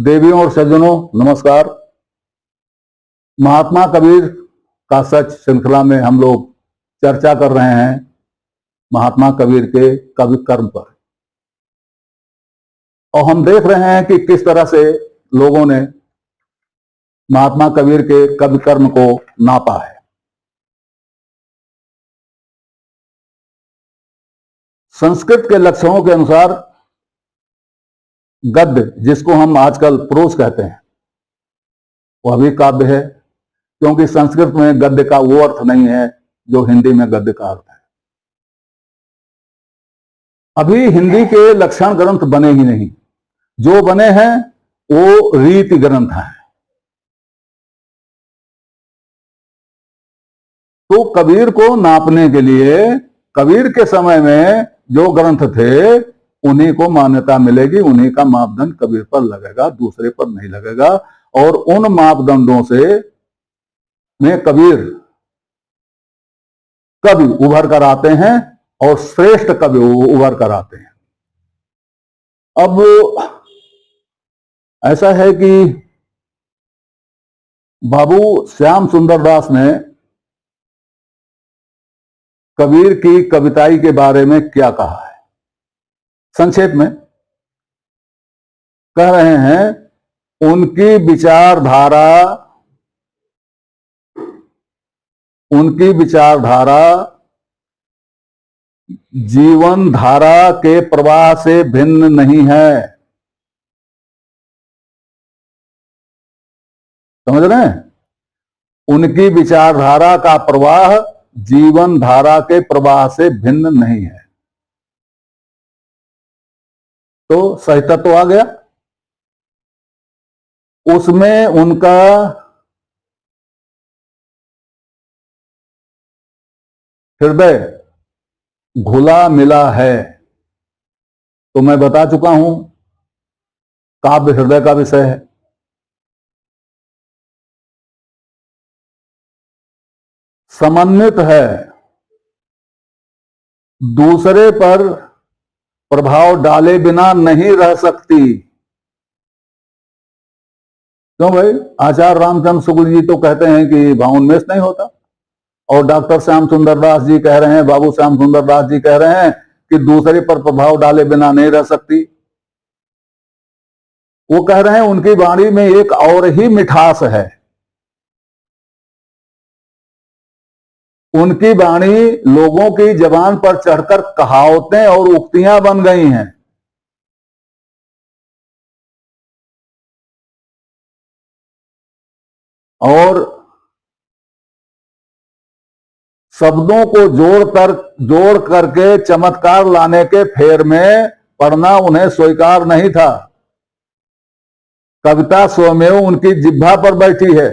देवियों और सज्जनों नमस्कार। महात्मा कबीर का सच श्रृंखला में हम लोग चर्चा कर रहे हैं महात्मा कबीर के कवि कर्म पर, और हम देख रहे हैं कि किस तरह से लोगों ने महात्मा कबीर के कवि कर्म को नापा है। संस्कृत के लक्षणों के अनुसार गद्य, जिसको हम आजकल प्रोज कहते हैं, वह भी काव्य है, क्योंकि संस्कृत में गद्य का वो अर्थ नहीं है जो हिंदी में गद्य का अर्थ है। अभी हिंदी के लक्षण ग्रंथ बने ही नहीं, जो बने हैं वो रीति ग्रंथ हैं। तो कबीर को नापने के लिए कबीर के समय में जो ग्रंथ थे उन्हीं को मान्यता मिलेगी, उन्हीं का मापदंड कबीर पर लगेगा, दूसरे पर नहीं लगेगा। और उन मापदंडों से में कबीर कवि उभर कर आते हैं और श्रेष्ठ कवि उभर कर आते हैं। अब ऐसा है कि बाबू श्याम सुंदर दास ने कबीर की कविताई के बारे में क्या कहा है, संक्षेप में कह रहे हैं, उनकी विचारधारा जीवन धारा के प्रवाह से भिन्न नहीं है। समझ रहे हैं? उनकी विचारधारा का प्रवाह जीवन धारा के प्रवाह से भिन्न नहीं है। तो सही तत्व आ गया। उसमें उनका हृदय घुला मिला है। तो मैं बता चुका हूं, काव्य हृदय का विषय है। समन्वित है, दूसरे पर प्रभाव डाले बिना नहीं रह सकती। क्यों भाई? आचार्य रामचंद्र शुक्ल जी तो कहते हैं कि भावोन्मेष नहीं होता, और डॉक्टर श्याम सुंदर दास जी कह रहे हैं, बाबू श्याम सुंदर दास जी कह रहे हैं कि दूसरे पर प्रभाव डाले बिना नहीं रह सकती। वो कह रहे हैं उनकी वाणी में एक और ही मिठास है। उनकी वाणी लोगों की जबान पर चढ़कर कहावतें और उक्तियां बन गई हैं। और शब्दों को जोड़ करके चमत्कार लाने के फेर में पढ़ना उन्हें स्वीकार नहीं था। कविता स्वयं उनकी जिह्वा पर बैठी है।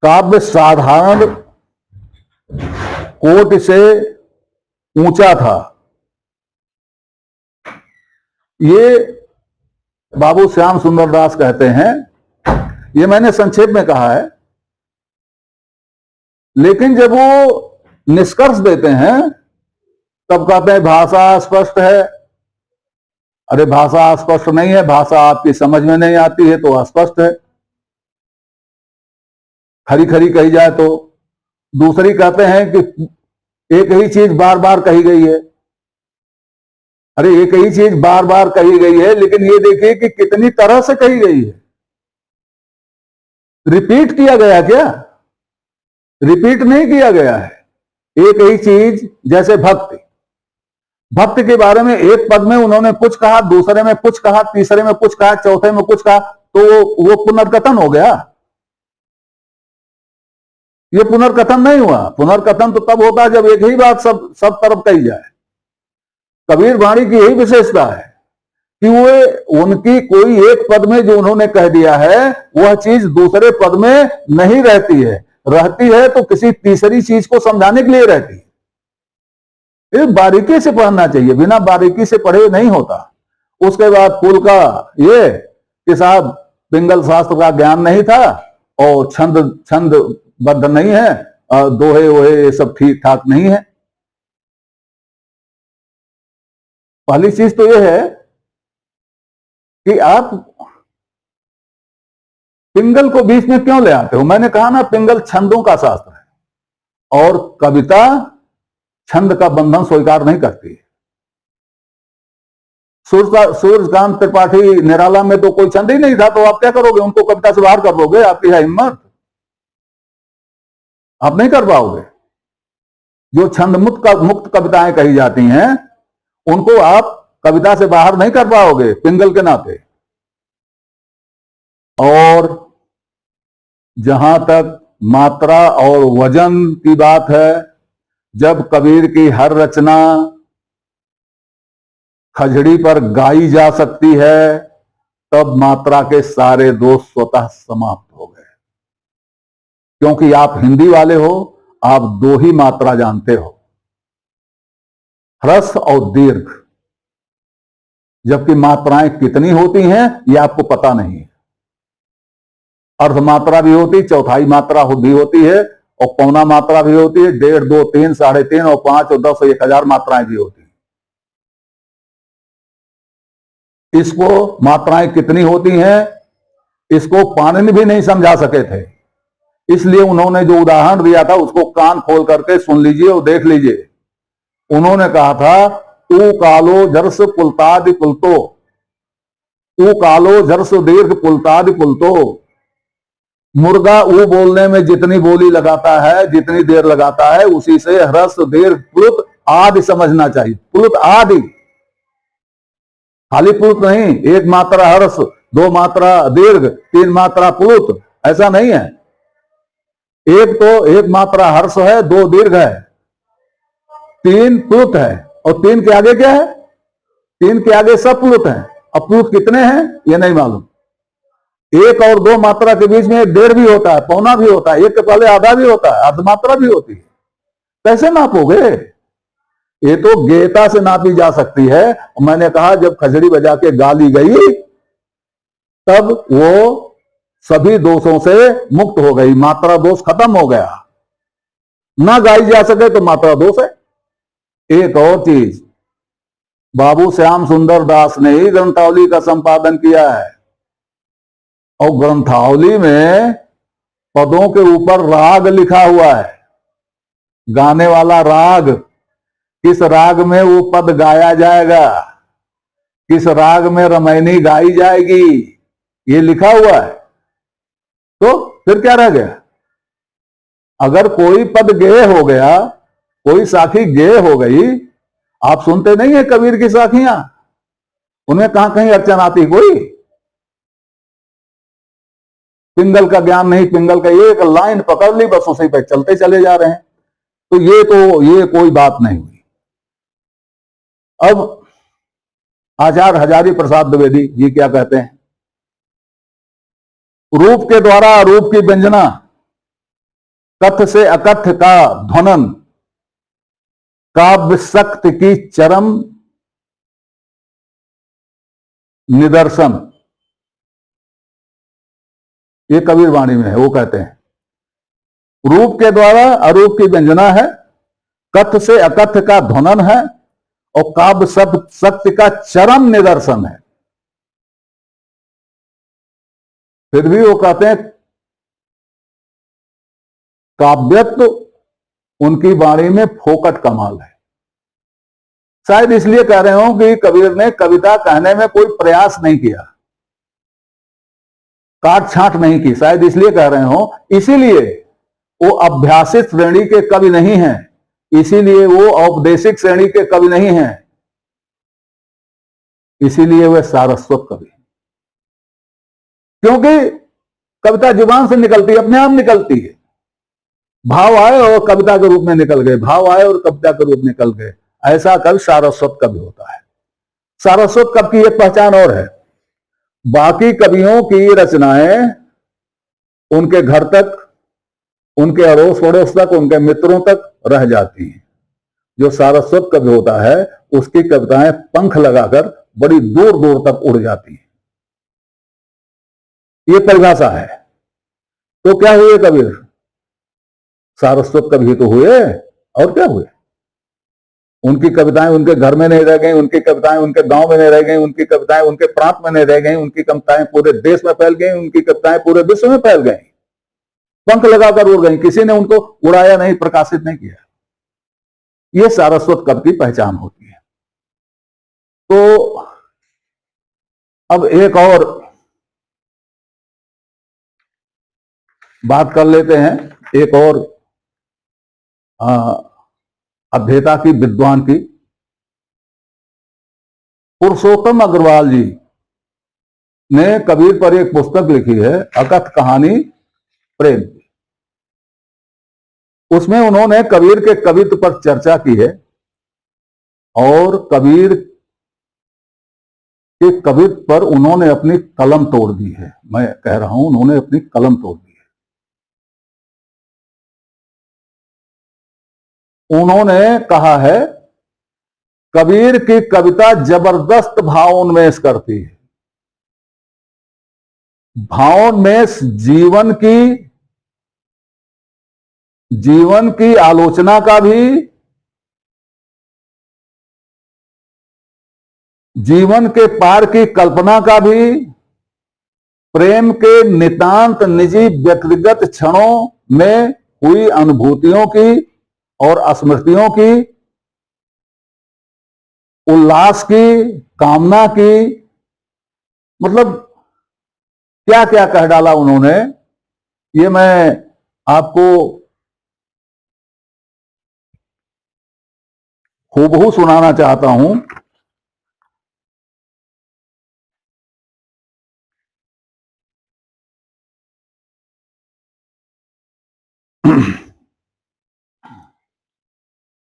काव्य साधारण कोटि से ऊंचा था। ये बाबू श्याम सुंदर दास कहते हैं। ये मैंने संक्षेप में कहा है, लेकिन जब वो निष्कर्ष देते हैं तब कहते हैं भाषा अस्पष्ट है। अरे भाषा अस्पष्ट नहीं है, भाषा आपकी समझ में नहीं आती है तो अस्पष्ट है, खरी खरी कही जाए तो। दूसरी कहते हैं कि एक ही चीज बार बार कही गई है। अरे एक ही चीज बार बार कही गई है, लेकिन ये देखिए कि कितनी तरह से कही गई है। रिपीट किया गया क्या? रिपीट नहीं किया गया है। एक ही चीज, जैसे भक्ति के बारे में एक पद में उन्होंने कुछ कहा, दूसरे में कुछ कहा, तीसरे में कुछ कहा, चौथे में कुछ कहा, तो वो पुनर्कथन हो गया। ये पुनर्कथन नहीं हुआ। पुनर्कथन तो तब होता है जब एक ही बात सब तरफ कही जाए। कबीर वाणी की यही विशेषता है कि वो उनकी कोई एक पद में जो उन्होंने कह दिया है वह चीज दूसरे पद में नहीं रहती है। रहती है तो किसी तीसरी चीज को समझाने के लिए रहती है। ये बारीकी से पढ़ना चाहिए, बिना बारीकी से पढ़े नहीं होता। उसके बाद कुल का ये कि साहब पिंगल शास्त्र का ज्ञान नहीं था और छंद बद्ध नहीं है, दोहे वोहे ये सब ठीक ठाक नहीं है। पहली चीज तो यह है कि आप पिंगल को बीच में क्यों ले आते हो। मैंने कहा ना, पिंगल छंदों का शास्त्र है और कविता छंद का बंधन स्वीकार नहीं करती। सूर्यकांत त्रिपाठी निराला में तो कोई छंद ही नहीं था, तो आप क्या करोगे, उनको कविता से बाहर कर दोगे? आपकी है हिम्मत? आप नहीं कर पाओगे। जो छंद मुक्त कविताएं कही जाती हैं उनको आप कविता से बाहर नहीं कर पाओगे पिंगल के नाते। और जहां तक मात्रा और वजन की बात है, जब कबीर की हर रचना खजड़ी पर गाई जा सकती है तब मात्रा के सारे दोष स्वतः समाप्त हो गए। क्योंकि आप हिंदी वाले हो, आप दो ही मात्रा जानते हो, ह्रस्व और दीर्घ, जबकि मात्राएं कितनी होती हैं यह आपको पता नहीं है। अर्ध मात्रा भी होती, चौथाई मात्रा भी होती है, और पौना मात्रा भी होती है, 1.5, 2, 3, 3.5 और 5 और 10 और 1000 मात्राएं भी होती हैं। इसको मात्राएं कितनी होती हैं इसको पाणिनि भी नहीं समझा सके थे, इसलिए उन्होंने जो उदाहरण दिया था उसको कान खोल करके सुन लीजिए और देख लीजिए। उन्होंने कहा था, ऊ कालो जर्स पुलतादि पुलतो, ऊ कालो जर्स दीर्घ पुलतादि पुलतो। मुर्गा ऊ बोलने में जितनी बोली लगाता है, जितनी देर लगाता है, उसी से ह्रस्व दीर्घ प्लुत आदि समझना चाहिए। प्लुत आदि, खाली प्लुत नहीं, एक मात्रा ह्रस्व, 2 मात्रा दीर्घ, 3 मात्रा प्लुत, ऐसा नहीं है। एक मात्रा हर्ष है, 2 दीर्घ है, 3 प्लुत है, और 3 के आगे क्या है? 3 के आगे सब प्लुत है। अब प्लुत कितने हैं ये नहीं मालूम। 1 और 2 मात्रा के बीच में 1.5 भी होता है, पौना भी होता है, 1 के पहले आधा भी होता है, अर्धमात्रा भी होती है। कैसे नापोगे? ये तो गेता से नापी जा सकती है। मैंने कहा जब खजड़ी बजा के गा ली गई तब वो सभी दोषों से मुक्त हो गई, मात्रा दोष खत्म हो गया। ना गाई जा सके तो मात्रा दोष है। एक और चीज, बाबू श्याम सुंदर दास ने ही ग्रंथावली का संपादन किया है, और ग्रंथावली में पदों के ऊपर राग लिखा हुआ है, गाने वाला राग, किस राग में वो पद गाया जाएगा, किस राग में रमैनी गाई जाएगी, ये लिखा हुआ है। तो फिर क्या रह गया? अगर कोई पद गेय हो गया, कोई साखी गेय हो गई, आप सुनते नहीं है कबीर की साखियां, उनमें कहां कहीं अड़चन आती कोई? पिंगल का ज्ञान नहीं, पिंगल का एक लाइन पकड़ ली बस उसी पे चलते चले जा रहे हैं। तो ये कोई बात नहीं हुई। अब आचार्य हजारी प्रसाद द्विवेदी जी क्या कहते हैं? रूप के द्वारा अरूप की व्यंजना, कथ से अकथ का ध्वनन, काव्य शक्ति की चरम निदर्शन। ये कबीर वाणी में है। वो कहते हैं रूप के द्वारा अरूप की व्यंजना है, कथ से अकथ का ध्वनन है, और काव्य शक्ति का चरम निदर्शन है। फिर भी वो कहते हैं काव्यत्व उनकी वाणी में फोकट कमाल है। शायद इसलिए कह रहे हो कि कबीर ने कविता कहने में कोई प्रयास नहीं किया, काट छांट नहीं की, शायद इसलिए कह रहे हो। इसीलिए वो अभ्यासित श्रेणी के कवि नहीं हैं, इसीलिए वो औपदेशिक श्रेणी के कवि नहीं हैं, इसीलिए वे सारस्वत कवि। क्योंकि कविता जुबान से निकलती है, अपने आप निकलती है। भाव आए और कविता के रूप में निकल गए, भाव आए और कविता के रूप में निकल गए। ऐसा कवि सारस्वत कवि होता है। सारस्वत कवि की एक पहचान और है, बाकी कवियों की रचनाएं उनके घर तक, उनके अड़ोस पड़ोस तक, उनके मित्रों तक रह जाती हैं। जो सारस्वत कवि होता है उसकी कविताएं पंख लगाकर बड़ी दूर दूर तक उड़ जाती हैं। ये परिभाषा है। तो क्या हुए कबीर? सारस्वत कवि तो हुए, और क्या हुए? उनकी कविताएं उनके घर में नहीं रह गई, उनकी कविताएं उनके गांव में नहीं रह गई, उनकी कविताएं उनके प्रांत में नहीं रह गई, उनकी कविताएं पूरे देश में फैल गई, उनकी कविताएं पूरे विश्व में फैल गई, पंख लगाकर उड़ गई, किसी ने उनको उड़ाया नहीं, प्रकाशित नहीं किया। यह सारस्वत कवि की पहचान होती है। तो अब एक और बात कर लेते हैं, एक और अध्येता की, विद्वान की। पुरुषोत्तम अग्रवाल जी ने कबीर पर एक पुस्तक लिखी है, अकथ कहानी प्रेम की। उसमें उन्होंने कबीर के कवित्व पर चर्चा की है और कबीर के कवित्व पर उन्होंने अपनी कलम तोड़ दी है। मैं कह रहा हूं, उन्होंने अपनी कलम तोड़ दी है। उन्होंने कहा है, कबीर की कविता जबरदस्त भावोन्मेष करती है। भावोन्मेष जीवन की आलोचना का भी, जीवन के पार की कल्पना का भी, प्रेम के नितांत निजी व्यक्तिगत क्षणों में हुई अनुभूतियों की और स्मृतियों की, उल्लास की, कामना की, मतलब क्या क्या कह डाला उन्होंने, ये मैं आपको हूबहू सुनाना चाहता हूं।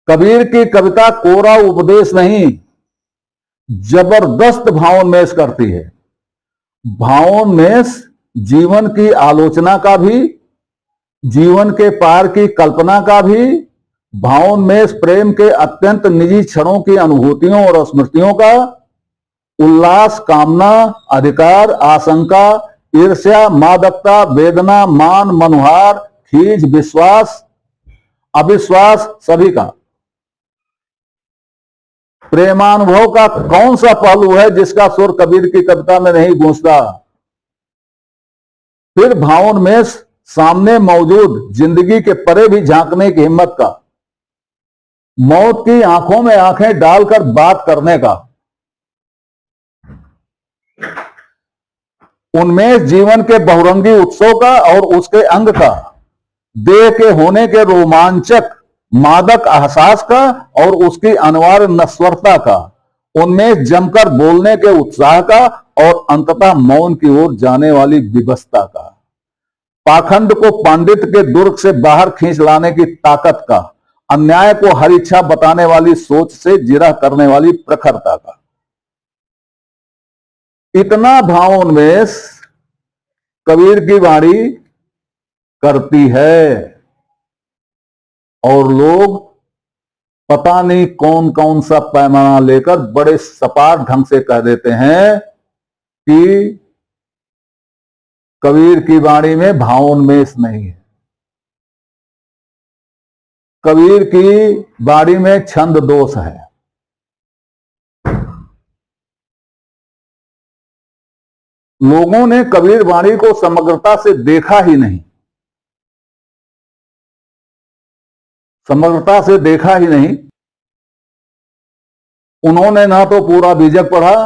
कबीर की कविता कोरा उपदेश नहीं, जबरदस्त भावोन्मेष करती है। भावोन्मेष जीवन की आलोचना का भी, जीवन के पार की कल्पना का भी, भावोन्मेष प्रेम के अत्यंत निजी क्षणों की अनुभूतियों और स्मृतियों का, उल्लास, कामना, अधिकार, आशंका, ईर्ष्या, मादकता, वेदना, मान, मनुहार, खींच, विश्वास, अविश्वास, सभी का। प्रेमानुभव का कौन सा पहलू है जिसका सुर कबीर की कविता में नहीं गूंजता? फिर भावोन्मेष सामने मौजूद जिंदगी के परे भी झांकने की हिम्मत का, मौत की आंखों में आंखें डालकर बात करने का, उन्मेष जीवन के बहुरंगी उत्सव का और उसके अंग का, देह के होने के रोमांचक मादक एहसास का और उसकी अनिवार्य नश्वरता का, उनमें जमकर बोलने के उत्साह का और अंततः मौन की ओर जाने वाली विवशता का, पाखंड को पांडित्य के दुर्ग से बाहर खींच लाने की ताकत का, अन्याय को हर इच्छा बताने वाली सोच से जिरह करने वाली प्रखरता का। इतना भावोन्मेष कबीर की वाणी करती है और लोग पता नहीं कौन कौन सा पैमाना लेकर बड़े सपाट ढंग से कह देते हैं कि कबीर की वाणी में भावोन्मेष नहीं है, कबीर की वाणी में छंद दोष है। लोगों ने कबीर वाणी को समग्रता से देखा ही नहीं, समग्रता से देखा ही नहीं। उन्होंने ना तो पूरा बीजक पढ़ा,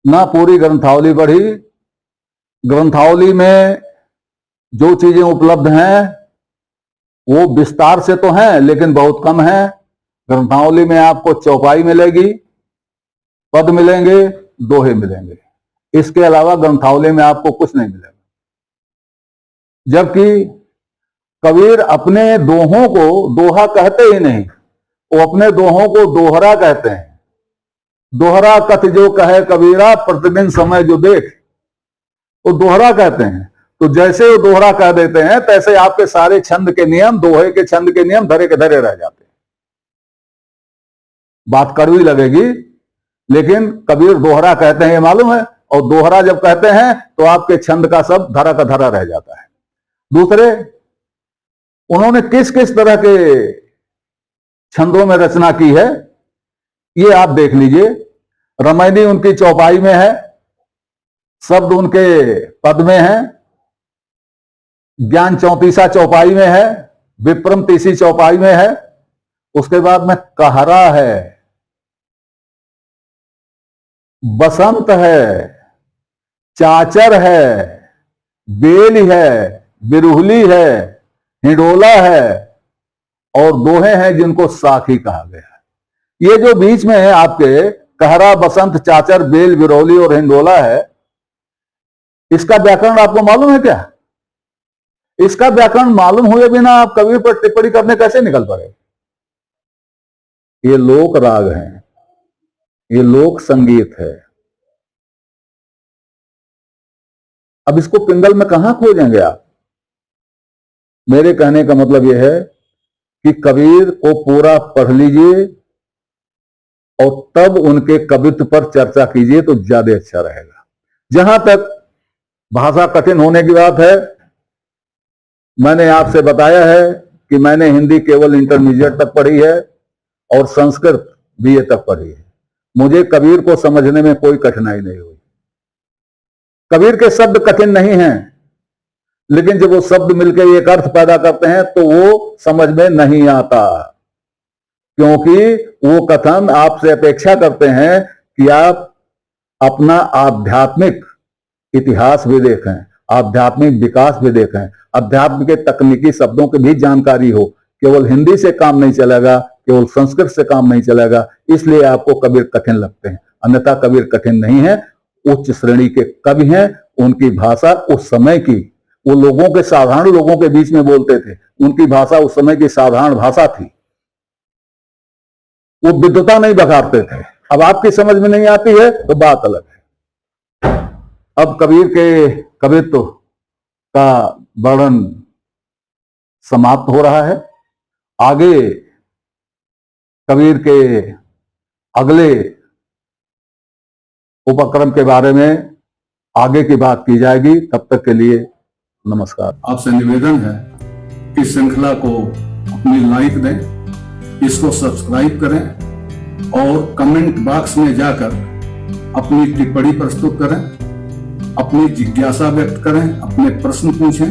ना पूरी ग्रंथावली पढ़ी। ग्रंथावली में जो चीजें उपलब्ध हैं वो विस्तार से तो हैं लेकिन बहुत कम है। ग्रंथावली में आपको चौपाई मिलेगी, पद मिलेंगे, दोहे मिलेंगे, इसके अलावा ग्रंथावली में आपको कुछ नहीं मिलेगा। जबकि कबीर अपने दोहों को दोहा कहते ही नहीं, वो अपने दोहों को दोहरा कहते हैं। दोहरा कथ जो कहे कबीरा, प्रतिदिन समय जो देख, वो दोहरा कहते हैं। तो जैसे वो दोहरा कह देते हैं तैसे आपके सारे छंद के नियम, दोहे के छंद के नियम धरे के धरे रह जाते हैं। बात कड़वी लगेगी लेकिन कबीर दोहरा कहते हैं ये मालूम है, और दोहरा जब कहते हैं तो आपके छंद का सब धरा का धरा रह जाता है। दूसरे, उन्होंने किस किस तरह के छंदों में रचना की है, ये आप देख लीजिए। रामायणी उनकी चौपाई में है, शब्द उनके पद में है, ज्ञान 34 चौपाई में है, विप्रम 30 चौपाई में है, उसके बाद में कहरा है, बसंत है, चाचर है, बेल है, बिरुहली है, हिडोला है और दोहे हैं जिनको साखी कहा गया है। ये जो बीच में है आपके कहरा, बसंत, चाचर, बेल, बिरौली और हिंडोला है, इसका व्याकरण आपको मालूम है क्या? इसका व्याकरण मालूम हुए बिना आप कवि पर टिप्पणी करने कैसे निकल पड़े? ये लोक राग हैं, ये लोक संगीत है। अब इसको पिंगल में कहां खोजेंगे आप? मेरे कहने का मतलब यह है कि कबीर को पूरा पढ़ लीजिए और तब उनके कवित्व पर चर्चा कीजिए तो ज्यादा अच्छा रहेगा। जहां तक भाषा कठिन होने की बात है, मैंने आपसे बताया है कि मैंने हिंदी केवल इंटरमीडिएट तक पढ़ी है और संस्कृत बीए तक पढ़ी है। मुझे कबीर को समझने में कोई कठिनाई नहीं हुई। कबीर के शब्द कठिन नहीं हैं, लेकिन जब वो शब्द मिलकर एक अर्थ पैदा करते हैं तो वो समझ में नहीं आता, क्योंकि वो कथन आपसे अपेक्षा करते हैं कि आप अपना आध्यात्मिक इतिहास भी देखें, आध्यात्मिक विकास भी देखें, अध्यात्म के तकनीकी शब्दों की भी जानकारी हो। केवल हिंदी से काम नहीं चलेगा, केवल संस्कृत से काम नहीं चलेगा, इसलिए आपको कबीर कठिन लगते हैं। अन्यथा कबीर कठिन नहीं है, उच्च श्रेणी के कवि हैं। उनकी भाषा उस समय की, वो लोगों के, साधारण लोगों के बीच में बोलते थे, उनकी भाषा उस समय की साधारण भाषा थी। वो विद्वता नहीं बखारते थे। अब आपकी समझ में नहीं आती है तो बात अलग है। अब कबीर के कवित्व का वर्णन समाप्त हो रहा है। आगे कबीर के अगले उपक्रम के बारे में आगे की बात की जाएगी। तब तक के लिए नमस्कार। आपसे निवेदन है कि श्रृंखला को अपनी लाइक दें, इसको सब्सक्राइब करें और कमेंट बॉक्स में जाकर अपनी टिप्पणी प्रस्तुत करें, अपनी जिज्ञासा व्यक्त करें, अपने प्रश्न पूछें।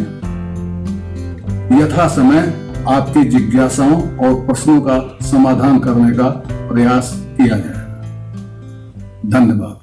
यथा समय आपकी जिज्ञासाओं और प्रश्नों का समाधान करने का प्रयास किया जाएगा। धन्यवाद।